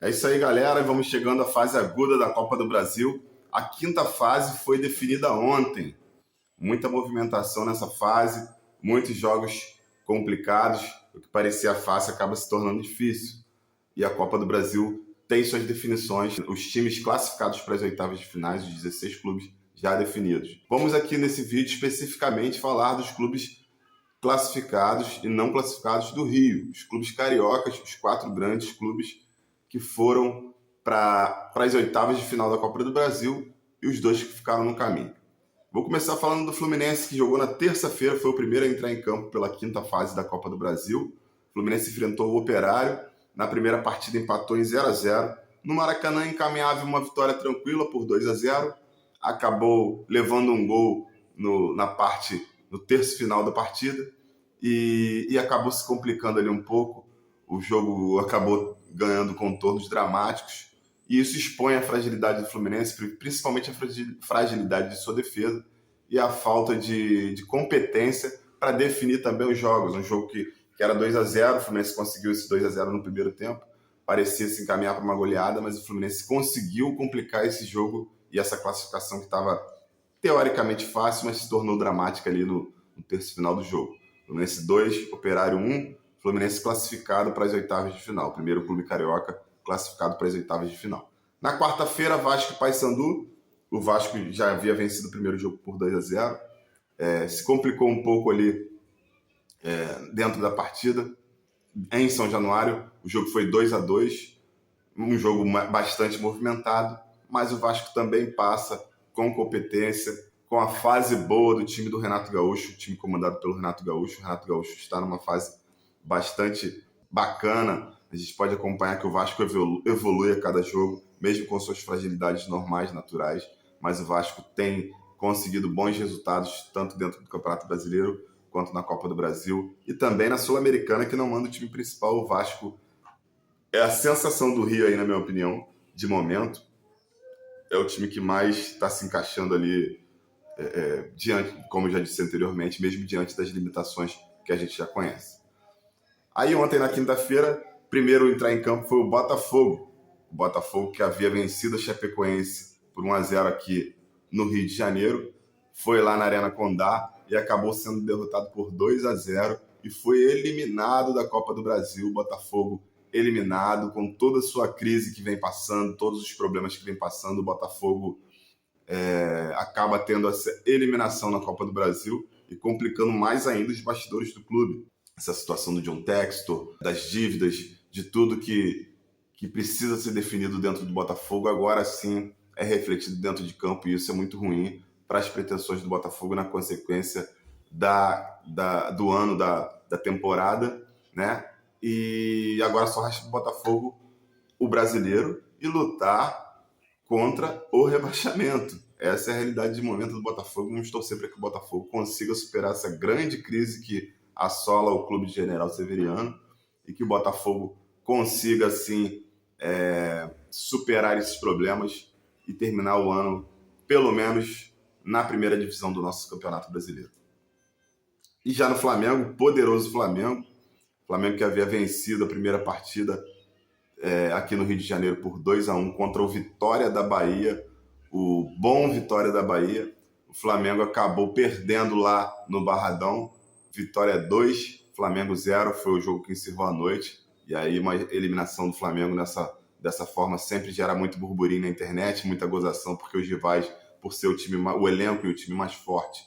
É isso aí, galera. Vamos chegando à fase aguda da Copa do Brasil. A quinta fase foi definida ontem. Muita movimentação nessa fase, muitos jogos complicados. O que parecia fácil acaba se tornando difícil. E a Copa do Brasil tem suas definições. Os times classificados para as oitavas de finais, os 16 clubes já definidos. Vamos aqui nesse vídeo especificamente falar dos clubes classificados e não classificados do Rio. Os clubes cariocas, os 4 grandes clubes que foram para as oitavas de final da Copa do Brasil e os 2 que ficaram no caminho. Vou começar falando do Fluminense, que jogou na terça-feira, foi o primeiro a entrar em campo pela quinta fase da Copa do Brasil. O Fluminense enfrentou o Operário. Na primeira partida empatou em 0-0. No Maracanã encaminhava uma vitória tranquila por 2-0. Acabou levando um gol no terço final da partida e acabou se complicando ali um pouco. O jogo acabou ganhando contornos dramáticos e isso expõe a fragilidade do Fluminense, principalmente a fragilidade de sua defesa e a falta de competência para definir também os jogos. Um jogo que era 2-0, o Fluminense conseguiu esse 2-0 no primeiro tempo, parecia se encaminhar para uma goleada, mas o Fluminense conseguiu complicar esse jogo e essa classificação que estava teoricamente fácil, mas se tornou dramática ali no terço final do jogo. Fluminense 2, Operário 1, Fluminense classificado para as oitavas de final. Primeiro clube carioca classificado para as oitavas de final. Na quarta-feira, Vasco e Paysandu. O Vasco já havia vencido o primeiro jogo por 2-0. Se complicou um pouco ali dentro da partida. Em São Januário, o jogo foi 2-2. Um jogo bastante movimentado, mas o Vasco também passa com competência, com a fase boa do time do Renato Gaúcho, o time comandado pelo Renato Gaúcho. O Renato Gaúcho está numa fase bastante bacana. A gente pode acompanhar que o Vasco evolui a cada jogo, mesmo com suas fragilidades normais, naturais, mas o Vasco tem conseguido bons resultados, tanto dentro do Campeonato Brasileiro, quanto na Copa do Brasil, e também na Sul-Americana, que não manda o time principal. O Vasco é a sensação do Rio aí, na minha opinião, de momento. É o time que mais está se encaixando ali diante, como eu já disse anteriormente, mesmo diante das limitações que a gente já conhece. Aí ontem, na quinta-feira, primeiro a entrar em campo foi o Botafogo. O Botafogo que havia vencido a Chapecoense por 1-0 aqui no Rio de Janeiro. Foi lá na Arena Condá e acabou sendo derrotado por 2-0 e foi eliminado da Copa do Brasil. O Botafogo eliminado, com toda a sua crise que vem passando, todos os problemas que vem passando. O Botafogo acaba tendo essa eliminação na Copa do Brasil e complicando mais ainda os bastidores do clube. Essa situação do John Textor, das dívidas, de tudo que precisa ser definido dentro do Botafogo, agora sim é refletido dentro de campo, e isso é muito ruim para as pretensões do Botafogo na consequência do ano, da temporada, né? E agora só resta para o Botafogo o brasileiro e lutar contra o rebaixamento. Essa é a realidade de momento do Botafogo. Vamos torcer para que o Botafogo consiga superar essa grande crise que assola o clube de General Severiano e que o Botafogo consiga, assim, superar esses problemas e terminar o ano, pelo menos, na primeira divisão do nosso Campeonato Brasileiro. E já no Flamengo, poderoso Flamengo que havia vencido a primeira partida aqui no Rio de Janeiro por 2-1 contra o Vitória da Bahia, o bom Vitória da Bahia. O Flamengo acabou perdendo lá no Barradão. Vitória 2, Flamengo 0, foi o jogo que encerrou a noite. E aí uma eliminação do Flamengo dessa forma sempre gera muito burburinho na internet, muita gozação, porque os rivais, por ser o elenco e o time mais forte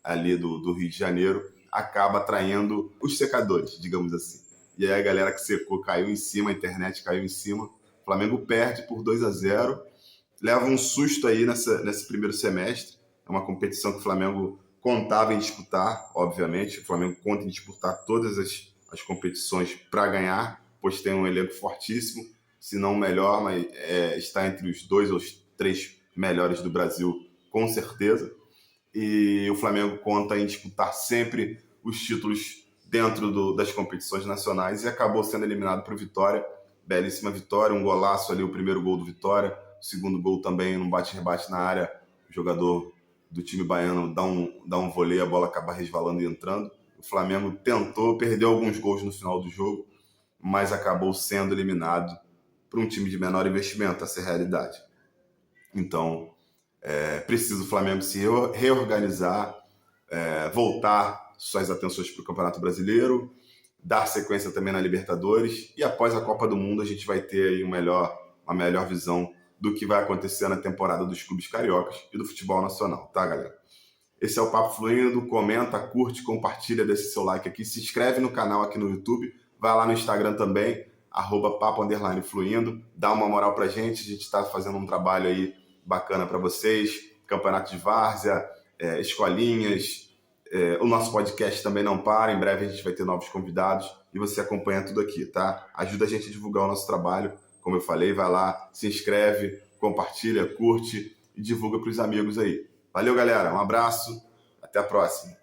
ali do Rio de Janeiro, acaba atraindo os secadores, digamos assim. E aí a galera que secou caiu em cima, a internet caiu em cima. O Flamengo perde por 2-0, leva um susto aí nesse primeiro semestre. É uma competição que o Flamengo contava em disputar, obviamente. O Flamengo conta em disputar todas as competições para ganhar, pois tem um elenco fortíssimo, se não o melhor, mas está entre os 2 ou os 3 melhores do Brasil, com certeza. E o Flamengo conta em disputar sempre os títulos dentro das competições nacionais e acabou sendo eliminado para o Vitória. Belíssima vitória, um golaço ali, o primeiro gol do Vitória, o segundo gol também num bate-rebate na área, o jogador do time baiano dá um voleio, a bola acaba resvalando e entrando. O Flamengo tentou, perdeu alguns gols no final do jogo, mas acabou sendo eliminado para um time de menor investimento, essa é a realidade. Então, precisa o Flamengo se reorganizar, voltar suas atenções para o Campeonato Brasileiro, dar sequência também na Libertadores, e após a Copa do Mundo a gente vai ter aí uma melhor visão do que vai acontecer na temporada dos clubes cariocas e do futebol nacional, tá, galera? Esse é o Papo Fluindo. Comenta, curte, compartilha, deixa seu like aqui, se inscreve no canal aqui no YouTube, vai lá no Instagram também, @papo_fluindo, dá uma moral pra gente, a gente está fazendo um trabalho aí bacana para vocês, campeonato de várzea, escolinhas, o nosso podcast também não para, em breve a gente vai ter novos convidados e você acompanha tudo aqui, tá? Ajuda a gente a divulgar o nosso trabalho, como eu falei, vai lá, se inscreve, compartilha, curte e divulga para os amigos aí. Valeu, galera, um abraço, até a próxima.